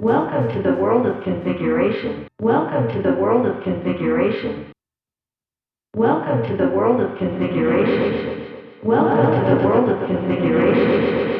Welcome to the world of configuration. Welcome to the world of configuration. Welcome to the world of configuration. Welcome to the world of configuration.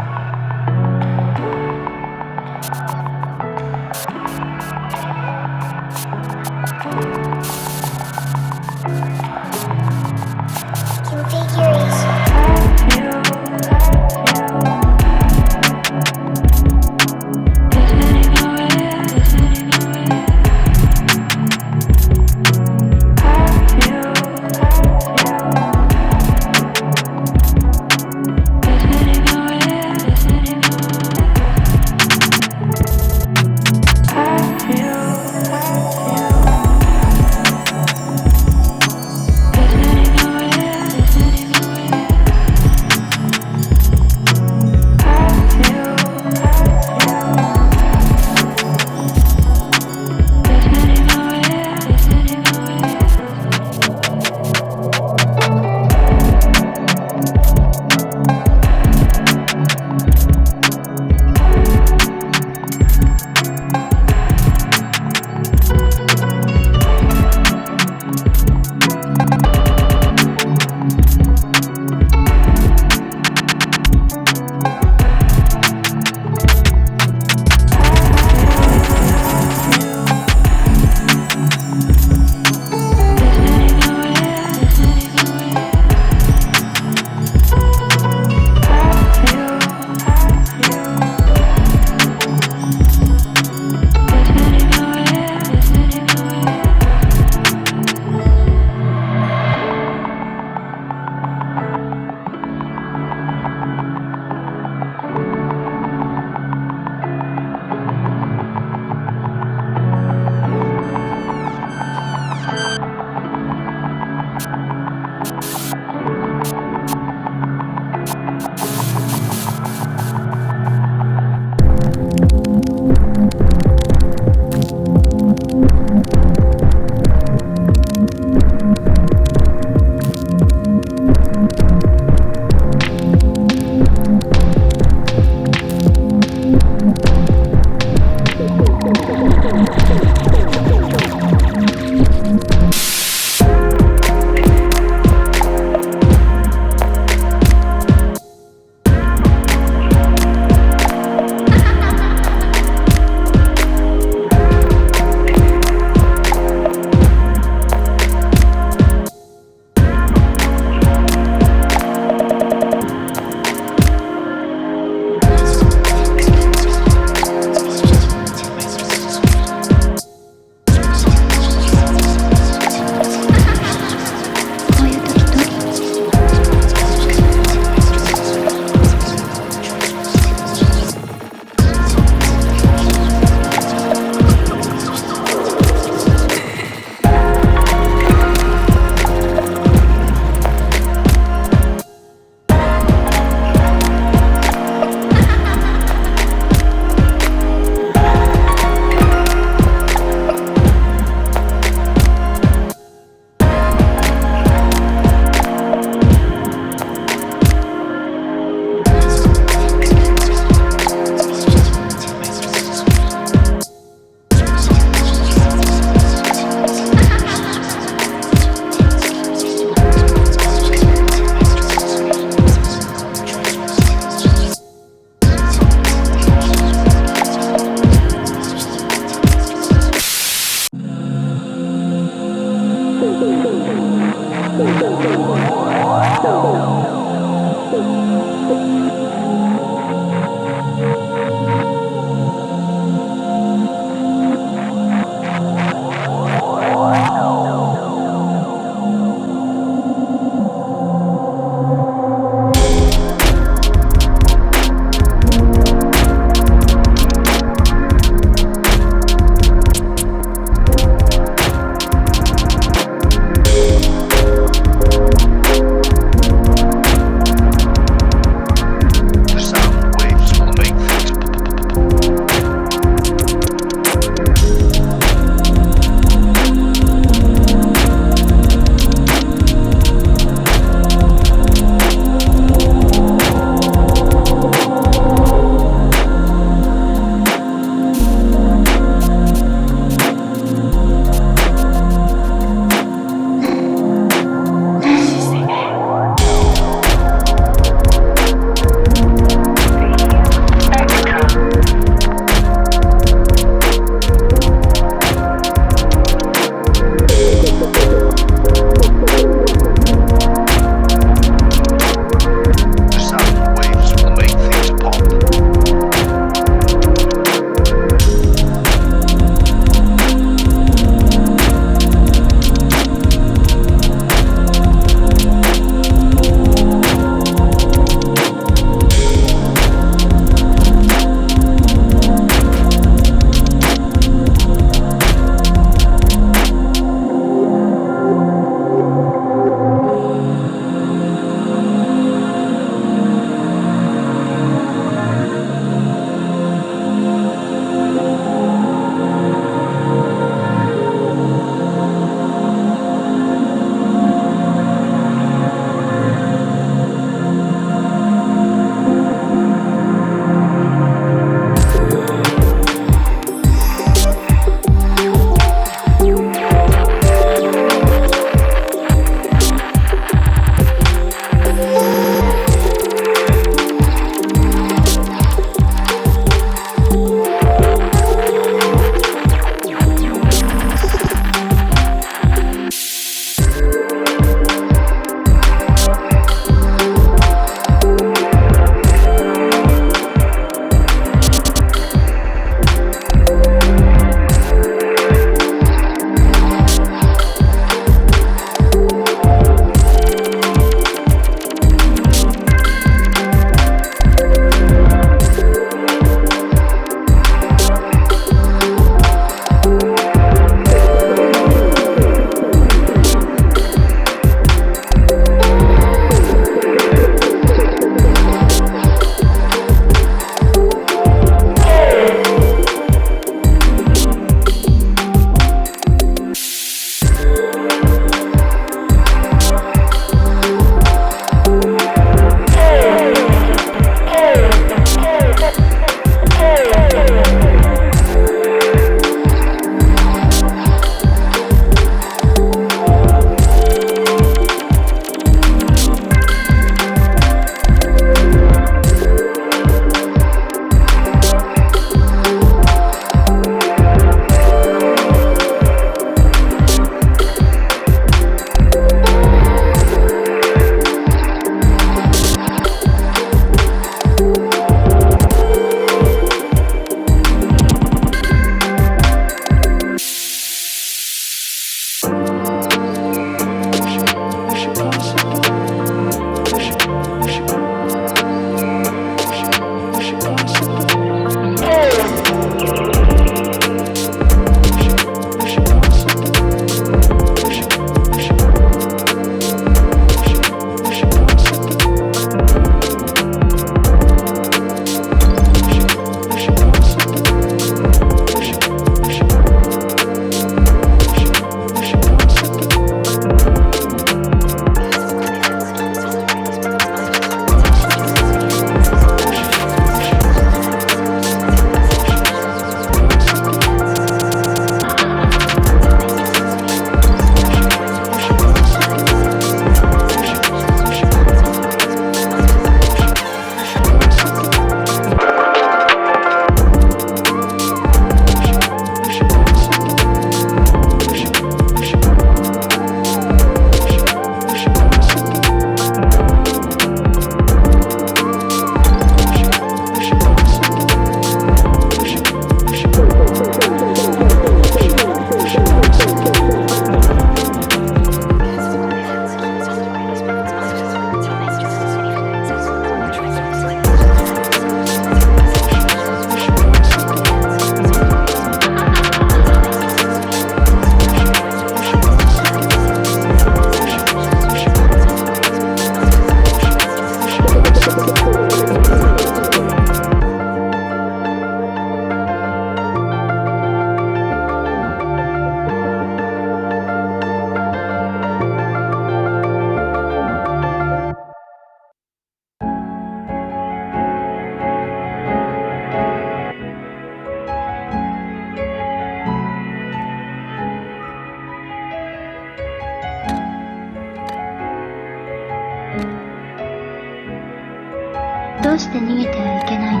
して逃げてはいけないの。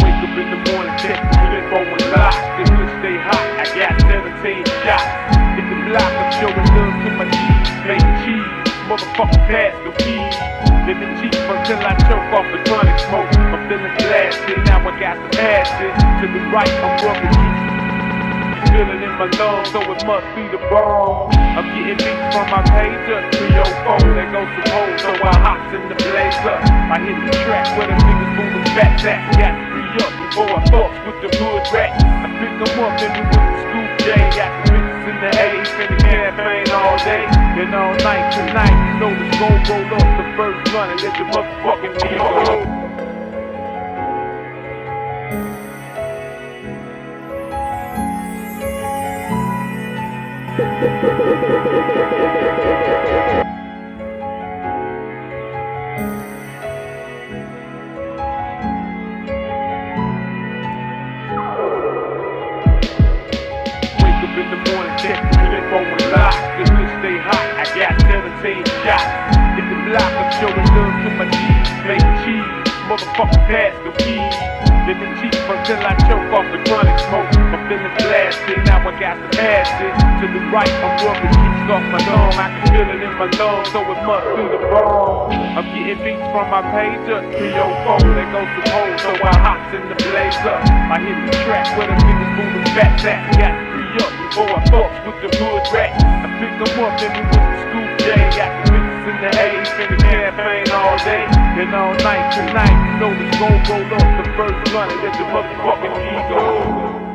Wake up in the morning, check the info and lock. The hood stay hot, I got 17 shots. Hit the block, I'm showing love to my G's. Make cheese, motherfucker pass the weed. Living cheap until I choke off the chronic smoke. I'm feeling blasted, now I got some acid. To the right, I'm rubbing juice. Feeling in my lungs, so it must be the bomb. I'm getting beats from my pager, 304, there goes some hoes, so I hops in the blazer. I hit the track where the niggas moving fat sacks. Got to free up before I fucks with the hood rats. I pick them up and we with the scoop J. Got the bitches in the haze, in the campaign all day and all night. Tonight, you know the skull roll up the first blunt and let the motherfucking nigga go. In the morning, check the info and lock. The hood stay hot, I got 17 shots. Hit the block, I'm showing love to my G's. Make cheese, motherfucker pass the weed. Living cheap until I choke off the chronic smoke. I'm feeling blasted, now I got some acid. To the right, I'm rubbing juice off my lung. I can feel it in my lungs, so it must be the bomb. I'm getting beats from my pager, 304, there goes some hoes, so I hops in the blazer. I hit the track where the niggas moving fat sacks. Got to free up before I fucks with the hood rats. I pick them up and we with the scoop J. Got the bitches in the haze, in the campaign all day and all night. Tonight, you know the skull roll up the first blunt and let the motherfucking ego.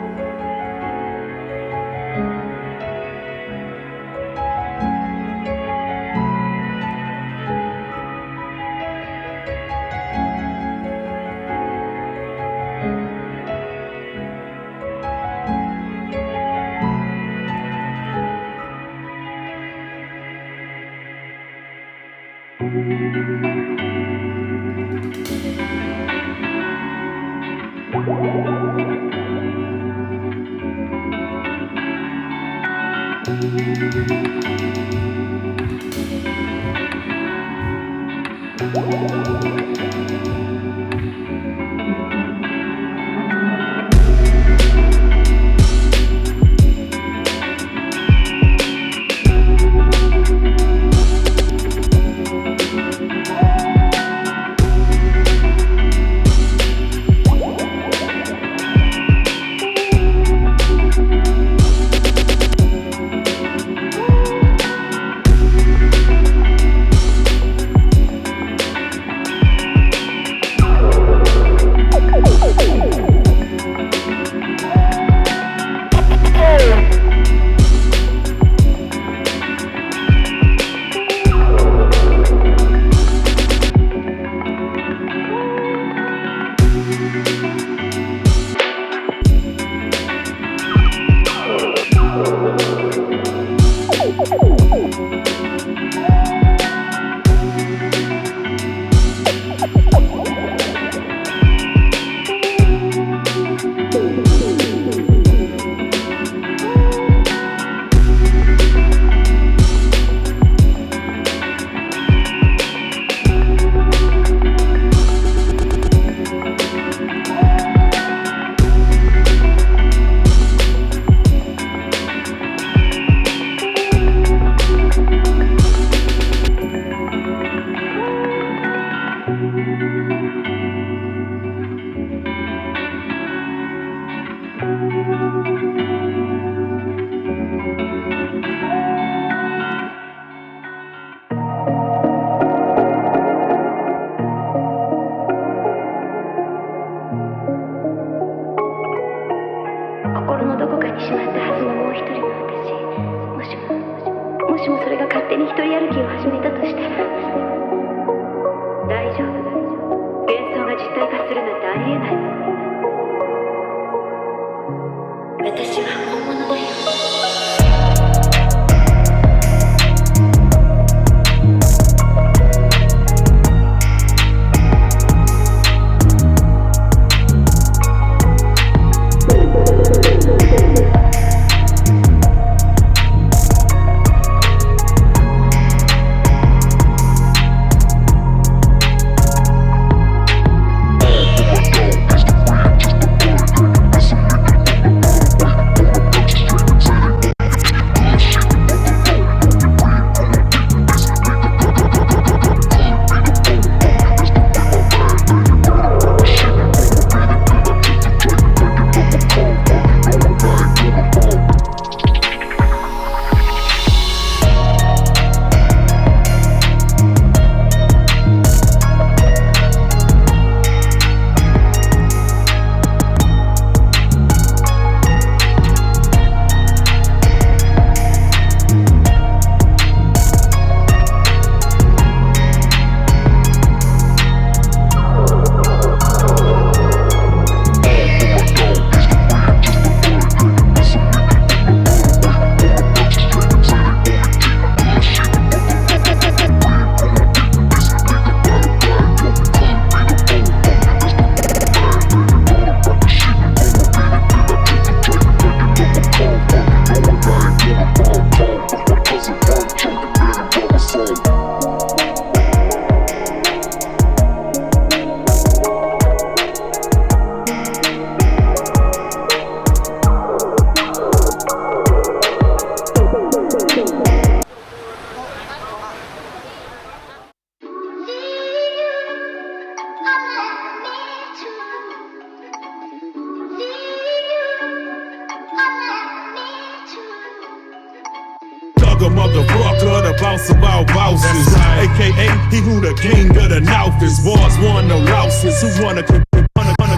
motherfucker, the boss of all bosses. AKA, he who the king of the north is. Wars won, no losses. Who wanna compete?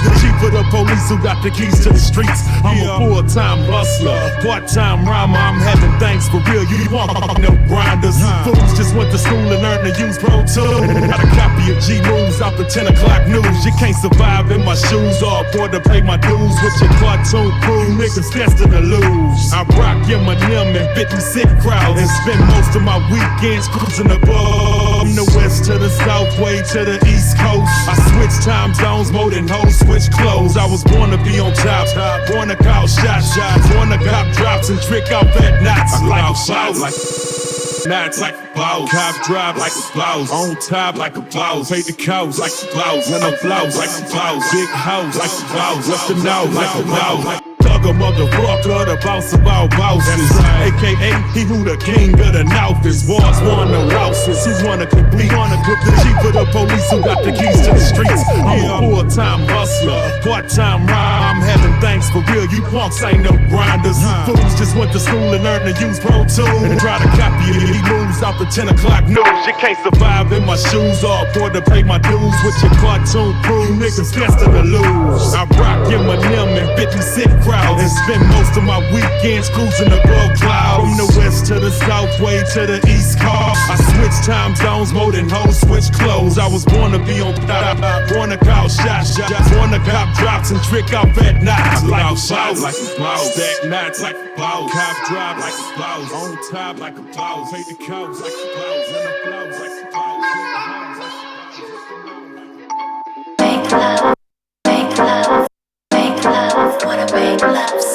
The chief of the police who got the keys to the streets. I'm a full-time hustler, part-time rhymer. I'm having things for real. You want no grinders. Fools just went to school and learned to use Pro Tools. Got a copy of G Moves off the 10 o'clock news. You can't survive in my shoes or afford to pay my dues with your cartoon crew. Niggas destined to lose. I rock Eminem and 56 crowds and spend most of my weekends cruising above. From the west to the south, way to the east coast. I switch time zones more than hoes switch clothes. I was born to be on top, born to call shots, born to cop drops and trick out fat knots. I like a like knots like a blouse, cop drive like a blouse, on top like a blouse, pay the cows like a blouse, when I'm blouse like a blouse, big house like a blouse, what's the now like a blouse. Thugger motherfucker, the boss of all bosses. AKA, he who the king of the north is. Wars won, no losses. Who wanna compete? The chief of the police who got the keys to the streets. I'm a full-time hustler, part-time rhyme. I'm having things for real. You punks ain't no grinders. Fools just went to school and learned to use Pro Tools. And try to copy it. He moves off the 10 o'clock news. You can't survive in my shoes or afford to pay my dues with your cartoon crew. Niggas destined to lose. I rock Eminem and 56 crowds and spend most of my weekends cruising above clouds. From the west to the south, way to the east coast. I switch time zones more than hoes switch clothes. I was born to be on top, born to call shots, born to cop drops and trick out fat knots. Like a blouse, like a blouse, stack knots like a blouse, cop drive like a blouse, on top like a blouse, pay the cows like a blouse, and a blouse like a blouse. Make love, make love, make love, wanna make love.